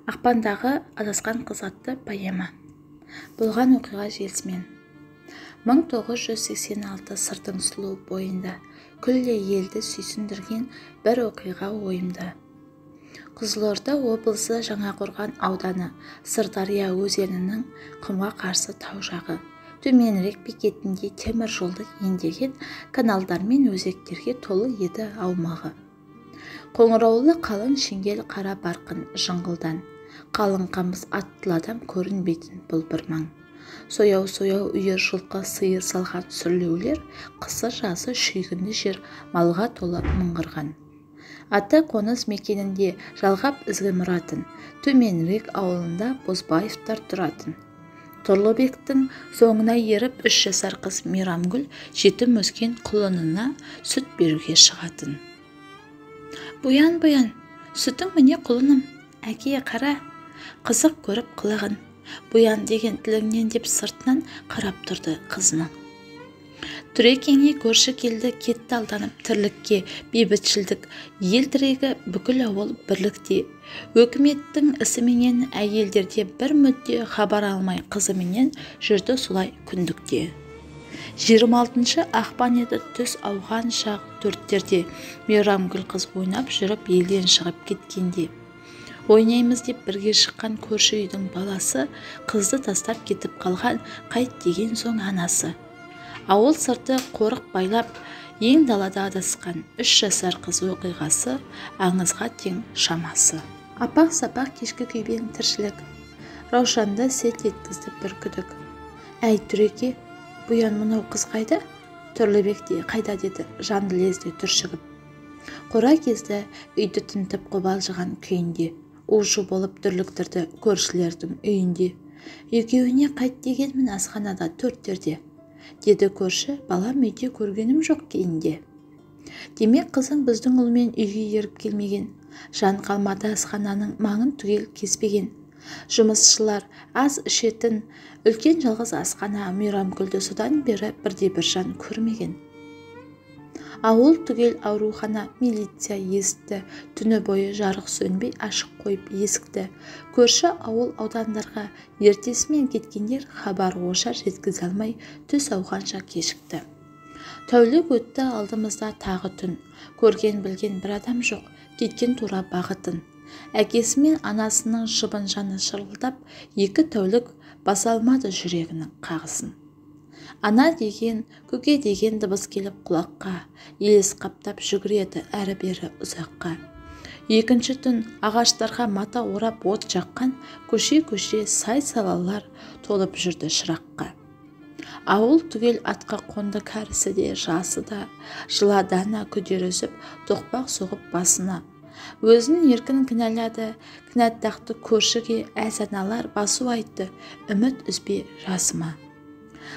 Ақпандағы адасқан қыз атты поэма. Болған оқиға желісімен. 1986 сырдың сұлу бойында күллі елді сүйсіндірген бір оқиға ойымда. Қызылорда облысы Жаңақорған ауданы Сырдария өзенінің құмға қарсы тау жағы. Төменірек бекетінде темір жолды ендеген каналдар мен өзектерге толы еді аумағы. Қоңыраулы қалың шеңгел қара барқын жыңғылдан, қалың қамыс аттыладан көрінбейтін бұл бір маң. Сояу-сояу үйір жылқы сиыр салған сүрлеулер, қысы-жазы шүйгінді жер малға толы мыңғырған. Аты қоныс мекенінде жалғап ізгі мұратын, төменірек ауылында Бозбаевтар тұратын. Тұрлыбектің соңына еріп 3 жасар қыз Мейрамгүл жетім өскен құлынына сүт беруге шығатын. Бұян, сүтің міне құлыным, әке қара, қызық көріп қылығын. Бұян деген тіліңнен деп сыртынан қарап тұрды қызының. Түрекеңе көрші келді, кетті алданып тірлікке, бейбітшілдік, ел тірегі бүкіл ауыл бірлікте. Өкіметтің ісіменен әйелдерде бір мүдде хабар алмай қызыменен жүрді солай күндікте. 26 ақпан еді, түс ауған шақ 4-терде Мейрамгүл қыз ойнап жүріп елден шығып кеткенде. Ойнаймыз деп бірге шыққан көрші үйдің баласы қызды тастап кетіп қалған, қайт деген соң анасы. Ауыл сырты қорық байлап, ең далада адасқан 3 жасар қыз оқиғасы аңызға тең шамасы. Апақ-сапақ кешкі күйбең тіршілік, раушанды селт еткізді бір күдік. Әй Түреке, Бұян мынау қыз қайда? Тұрлыбекте қайда деді жанды лезде түршігіп. Қора кезді үйді тінтіп қобалжыған күйінде, у-шу болып дүрліктірді көршілердің үйінде. Екеуіне қайт дегенмін асханада 4-терде, деді көрші, балам үйде көргенім жоқ кейінде. Демек қызың біздің ұлмен үйге еріп келмеген, жан қалмады асхананың маңын түгел кеспеген. Жұмысшылар аз ішетін үлкен жалғыз асхана Мейрамгүлді содан бері бірде-бір жан көрмеген. Ауыл түгел аурухана, милиция есітті, түні бойы жарық сөнбей ашық қойып есікті. Көрші ауыл аудандарға ертесімен кеткендер хабар ошар жеткізе алмай түс ауғанша кешікті. Тәулік өтті алдымызда тағы түн, көрген білген бір адам жоқ, кеткен тура бағытын. Әкесі мен анасының шыбын жаны шырылдап, 2 тәулік баса алмады жүрегінің қағысын. Ана деген, көке деген дыбыс келіп құлаққа, елес қаптап жүгіреді әрі-бері ұзаққа. 2-ші түн ағаштарға мата орап от жаққан, көше-көше сай-салалар толып жүрді шыраққа. Ауыл түгел атқа қонды кәрісі де, жасы да, жыладана күдер үзіп, тоқпақ соғып басына. Өзін еркін кінәлады, кінәттақты көршіге әз-аналар басу айтты, үміт үзбе жасыма.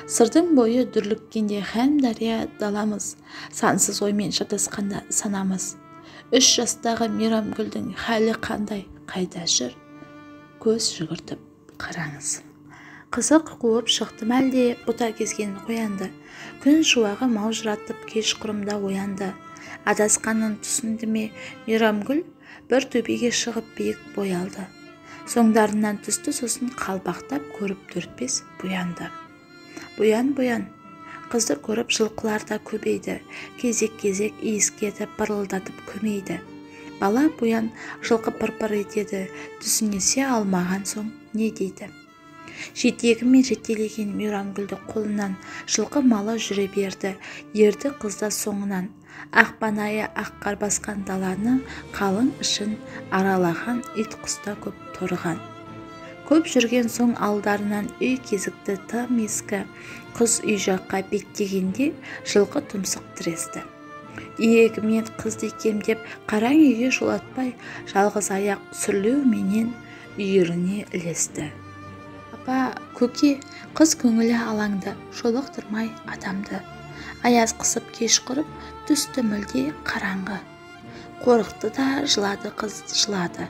Сырдың бойы дүрліккенде һәм дария даламыз, сансыз оймен шатасқанда санамыз. 3 жастағы Мейрамгүлдің хәлі қандай, қайда жүр? Көз жүгіртіп қараңыз. Қызық қуып шықтым әлде, бұта кезген қоянды. Күн шуағы маужыратып кеш құрымда оянды. Адасқанын түсінді ме Мейрамгүл бір төбеге шығып биік боялды. Соңдарынан түсті, сосын қалбақтап көріп 4-5 бұянды. Бұян, қызды көріп жылқылар да көбейді, кезек-кезек иіскеді, пырылдатып көмейді. Бала Бұян жылқы пыр-пыр етеді, түсінесе алмаған соң не дейді? Жетегімен жетелеген Мейрамгүлді қолынан жылқы малы жүре берді, ерді қызда соңынан. Ақпан айы аққар басқан даланы, қалың ішін аралаған ит құста көп торыған. Көп жүрген соң алдарынан үй кезікті тым ескі, қыз үй жаққа беттегенде жылқы тұмсық тіресті. Иегімен қызды кемдеп, қараң үйге жолатпай, жалғыз аяқ сүрлеу менен үйіріне ілесті. Апа, көке, қыз көңілі алаңды, жолықтырмай адамды. Аяз қысып кеш құрып, түсті мүлде қараңғы. Қорықты да жылады қыз жылады.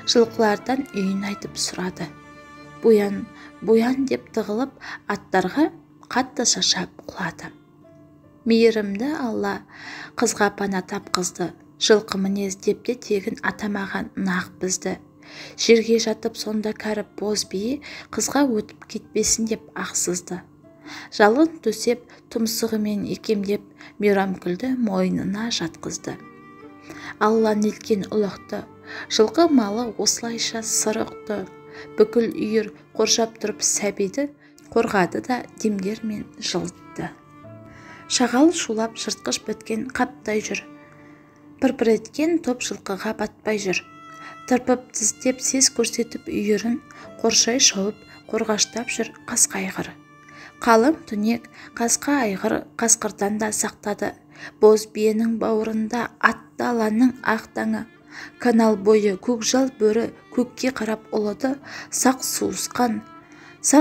Жылқылардан үйін айтып сұрады. Бұян деп тығылып, аттарға қатты шашап құлады. Мейірімді Алла қызға пана тапқызды. Жылқы мінез деп те тегін атамаған нақ бізді. Жерге жатып сонда кәріп боз бие қызға өтіп кетпесін деп ақсызды. Жалын төсеп тұмсығымен екемдеп Мейрамкүлді мойнына жатқызды. Алла неткен ұлықты, жылқы малы осылайша сыр ұқты. Бүкіл үйір қоршап тұрып сәбиді қорғады да демдермен жылытты. Шағал шулап жыртқыш біткен қаптай жүр. Пырпыр еткен топ жылқыға батпай жүр. Тырпып тістеп сес көрсетіп үйірін қоршай шауып қорғаштап жүр қасқа айғыр. Қалың түнек қасқа айғыр қасқырдан да сақтады. Боз биенің бауырында атты аланың ақ таңы. Канал бойы көкжал бөрі көкке қарап ұлыды. Сақ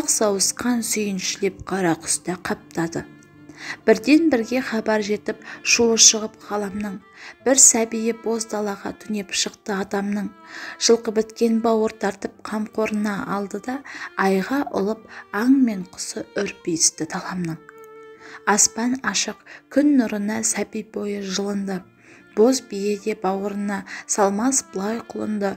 сауысқан сүйіншілеп қара құста қаптады. Бірден бірге хабар жетіп шуы шығып ғаламның. Бір сәбиі боз далаға түнеп шықты адамның. Жылқы біткен бауыр тартып қамқорына алды да айға ұлып аң мен құсы үрпейісті даламның. Аспан ашық, күн нұрына сәби бойы жылынды. Боз бие де бауырына салмас бұлай құлынды.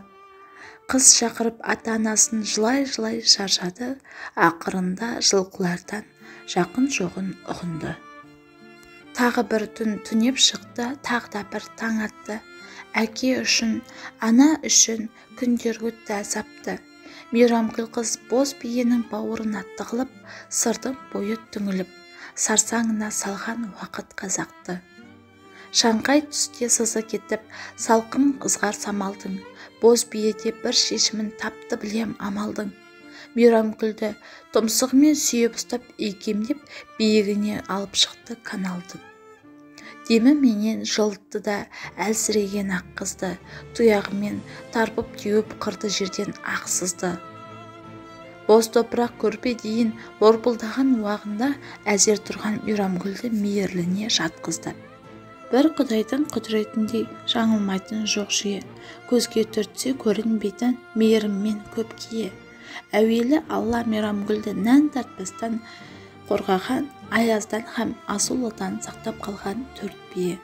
Қыз шақырып ата-анасын жылай-жылай шаршады. Ақырында жылқылардан жақын жоғын ұғынды. Тағы бір түн түнеп шықты, тағы да бір таң атты. Әке үшін, ана үшін күндер өтті азапты. Мейрамкүл қыз боз биенің бауырына тығылып, сырдың бойы түңіліп, сарсаңына салған уақыт қазақты. Шаңқай түсте сызы кетіп, салқын қызғар самалдың. Боз биеде бір шешімін тапты білем амалдың. Мейрамкүлді тұмсығымен сүйеп ұстап икемдеп биігіне алып шықты каналдың. Демі менен жылытты да әлсіреген ақ қызды, тұяғымен тарпып теуіп қырды жерден ақсызды. Боз топырақ көрпе дейін борпылдаған уағында әзер тұрған Мейрамкүлді мейірліне жатқызды. Бір құдайдың құдіретіндей жаңылмайтын жоқ жүйе, көзге түртсе көрінбейтін мейіріммен көп кие. Әуелі Алла Мейрамкүлді нән тартпастан қорғаған, аяздан һәм асулыдан сақтап қалған төрт бие.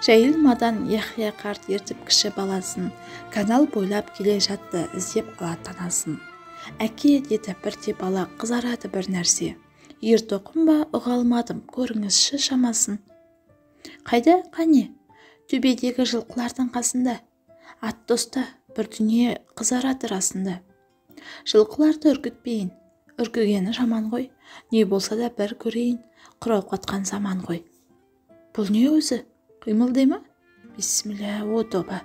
Жайылмадан Яхия қарт ертіп кіші баласын, канал бойлап келе жатты іздеп алатанасын. Әке, деді бірде бала, қызарады бір нәрсе. Ертоқым ба, ұға алмадым, көріңізші шамасын. Қайда, қане? Төбедегі жылқылардың қасында. Атты ұста, бір дүние қызарады расында. Жылқыларды үркітпейін, үркігені жаман ғой. Не болса да бір көрейін, құрау қатқан заман ғой. Бұл не өзі? Қимылдай ма? Бисмилля, о тоба.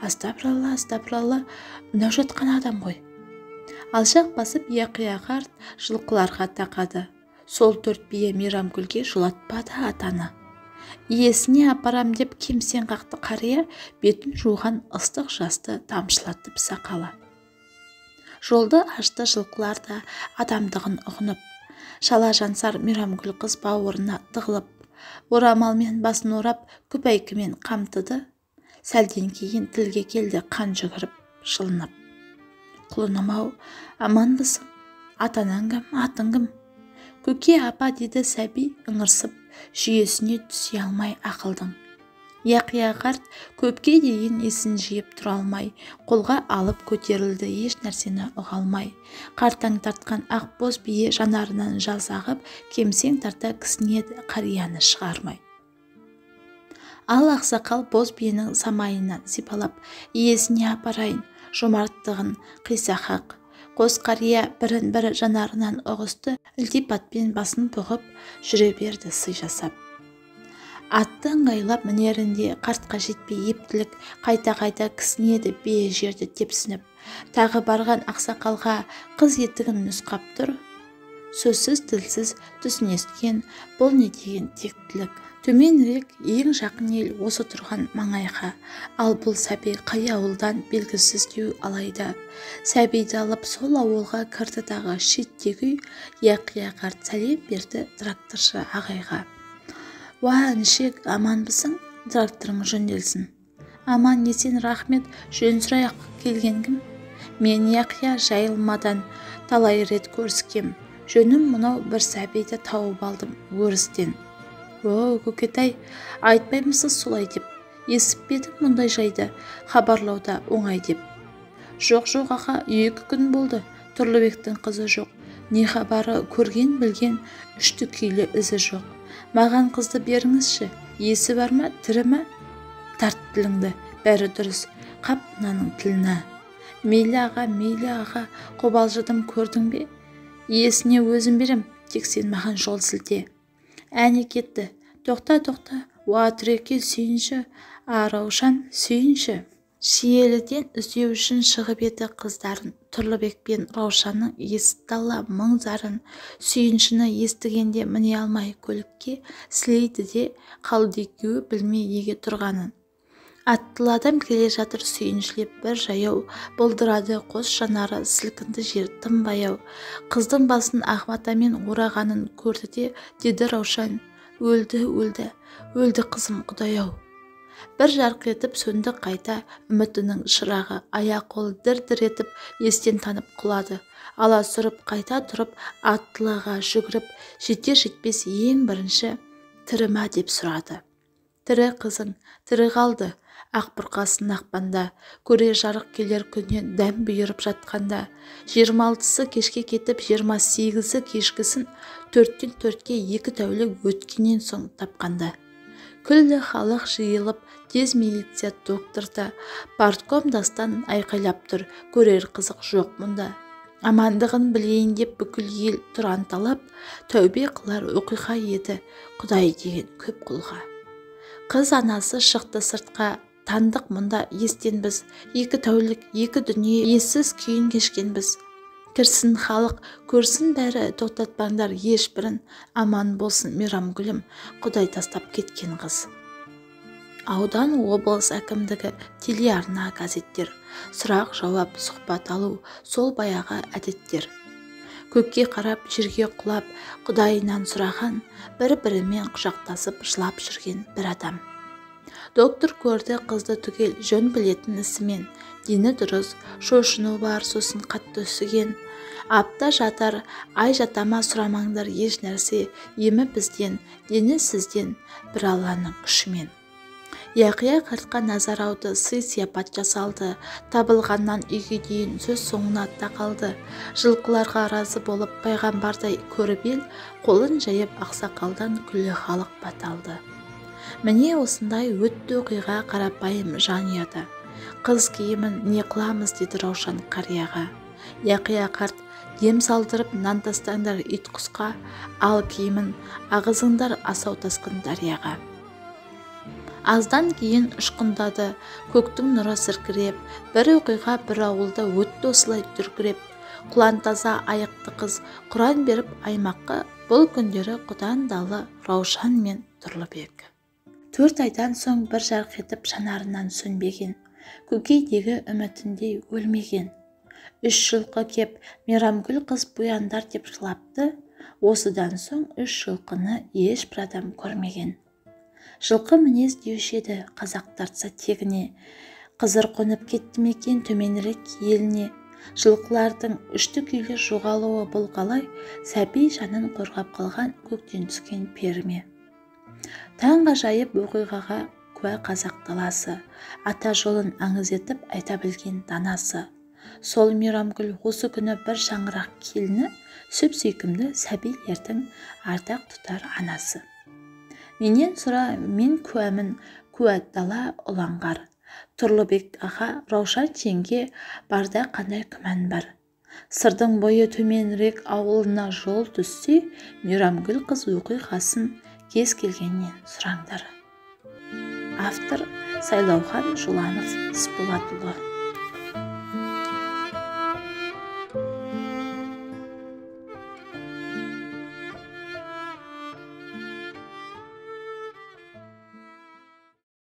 Астапыралла, мынау жатқан адам ғой. Алшақ басып Яқия қарт жылқыларға тақады. Сол төрт бие Мейрамкүлге жолатпады атаны. Иесіне апарам деп кемсең қақты қария бетін жуған ыстық жасты тамшылатып сақалы. Жолды ашты жылқылар да адамдығын ұғынып. Шала жансар Мейрамкүл қыз бауырына тығылып, орамалмен басын орап күпәйкімен қамтыды. Сәлден кейін тілге келді қан жүгіріп, жылынып. Құлыным-ау, аманбысың? Атанаң кім, атың кім? Көке апа, деді сәби ыңырсып, жүйесіне түсе алмай ақылдың. Яқия қарт көпке дейін есін жиып тұра алмай, қолға алып көтерілді, еш нәрсені ұға алмай. Қартаң тартқан ақ боз бие жанарынан жас ағып, кемсең тарта кісінеді, қарияны шығармай. Ал ақсақал боз биенің самайынан сипалап, иесіне апарайын, жомарттығын қисақақ. Қос қария бірін-бірі жанарынан ұғысты, ілтипатпен басын бұғып, жүре берді сый жасап. Атты ыңғайлап мінерінде қартқа жетпей ептілік, қайта-қайта кісінеді бие жерді тепсініп. Тағы барған ақсақалға қыз етігін нұсқап тұр. Сөзсіз тілсіз түсінескен, бұл не деген тектілік. Төменірек ең жақын ел осы тұрған маңайға, ал бұл сәби қай ауылдан белгісіз деу алайда. Сәбиді алып сол ауылға кірді дағы шеттегі Яқия қарт сәлем берді тракторшы ағайға. Уа, інішек, аманбысың? Тракторың жөнделсін. Аман есен, рахмет, жөн сұрайық, келген кім? Мен Яқия жайылмадан талай рет көріскем. Жөнім мұнау бір сәбиді тауып алдым өрістен. О, көкетай, айтпаймысыз солай деп. Есіп бедім мұндай жайды, хабарлауда оңай деп. Жоқ аға, 2 күн болды. Тұрлыбектің қызы жоқ. Не хабары, көрген білген үшті күйлі ізі жоқ. Маған қызды беріңізші. Есі бар ма, тірі ма? Тарт тіліңді, бәрі дұрыс. Қап мынаның тіліне. Мейлі аға, қобалжыдым, көрдің бе? Иесіне өзім берем, тек сен маған жол сілте. Әне кетті. Тоқта, уа Түреке, сүйінші. Раушан, сүйінші. Шиеліден іздеу үшін шығып еді қыздарын. Тұрлыбек пен Раушанның есітті мұң зарын. Сүйіншіні естігенде міне алмай көлікке сілейді де қалды екеуі білмей еге тұрғанын. Аттылы адам келе жатыр сүйіншілеп бір жаяу, бұлдырады қос жанары, сілкінді жер тым баяу. Қыздың басын ақ матамен орағанын көрді де, деді Раушан: өлді қызым, Құдай-ау. Бір жарқ етіп сөнді қайта үмітінің шырағы, аяқ-қолы дір-дір етіп естен танып құлады. Ала сүріп қайта тұрып аттылыға жүгіріп, жетер-жетпес ең бірінші тірі ма деп сұрады. Тірі қызың, тірі қалды. Ақ бұрқасын ақпанда, көре жарық келер күннен дәм бұйырып жатқанда, 26-сы кешке кетіп 28-і кешкісін 4-тен 4-ке 2 тәулік өткеннен соң тапқанда. Күллі халық жиылып, тез милиция докторда, партком дастан айқайлап тұр, көрер қызық жоқ мұнда. Амандығын білейін деп бүкіл ел тұран талап, тәубе қылар оқиға еді, Құдай деген көп құлға. Қыз анасы шықты сыртқа, тандық мұнда естен біз, 2 тәулік, 2 дүние ессіз күйін кешкен біз. Кірсін халық, көрсін бәрі, тоқтатпаңдар ешбірін, аман болсын Мейрамгүлім, Құдай тастап кеткен қыз. Аудан облыс әкімдігі, телеарна, газеттер, сұрақ жауап, сұхбат алу, сол баяғы әдеттер. Көкке қарап, жерге құлап, Құдайынан сұраған, бір-бірімен құшақтасып жылап жүрген бір адам. Доктор көрді қызды түгел жөн білетін ісімен, дені дұрыс, шошыну бар, сосын қатты үсіген. Апта жатар, ай жатама сұрамаңдар еш нәрсе, емі бізден, дені сізден, бір Алланың күшімен. Яқия қартқа назар ауды, сый сияпат жасалды, табылғаннан үйге дейін сөз соңына тақалды. Жылқыларға разы болып пайғамбардай көріп ел, қолын жайып ақсақалдан күллі халық баталды. Міне осындай өтті оқиға қарапайым жанұяда. Қыз киімін не қыламыз деді Раушан қарияға. Яқия қарт дем салдырып нан тастаңдар ит құсқа, ал киімін ағызыңдар асау тасқын дарияға. Аздан кейін ұшқындады, көктің нұры сіркіреп, бір оқиға бір ауылда өтті осылай дүркіреп. Құлан таза аяқты қыз Құран беріп аймаққа, бұл күндері құдандалы Раушан мен Тұрлыбек. 4 айдан соң бір жарқ етіп жанарынан сөнбеген, көкейдегі үмітіндей өлмеген. 3 жылқы кеп, Мейрамгүл қыз бұяндар деп жылапты, осыдан соң 3 жылқыны ешбір адам көрмеген. Жылқы мінез деуші еді қазақ тартса тегіне, қызыр қонып кетті мекен төменірек еліне. Жылқылардың үшті күйлі жоғалуы бұл қалай, сәби жанын қорғап қалған көктен түскен періме. Таң ғажайып оқиғаға куә қазақ даласы, ата жолын аңыз етіп айта білген данасы. Сол Мейрамгүл осы күні бір шаңырақ келіні, сүп сүйкімді сәбилердің ардақ тұтар анасы. Менен сұра, мен куәмін, куә дала ұланғар. Тұрлыбек аға, Раушан жеңге барда қандай күмән бар. Сырдың бойы төменірек ауылына жол түссе, Мейрамгүл қыз оқиғасын кез келгеннен сұраңдар. Автор Сайлаухан Жуланов Исболатұлы.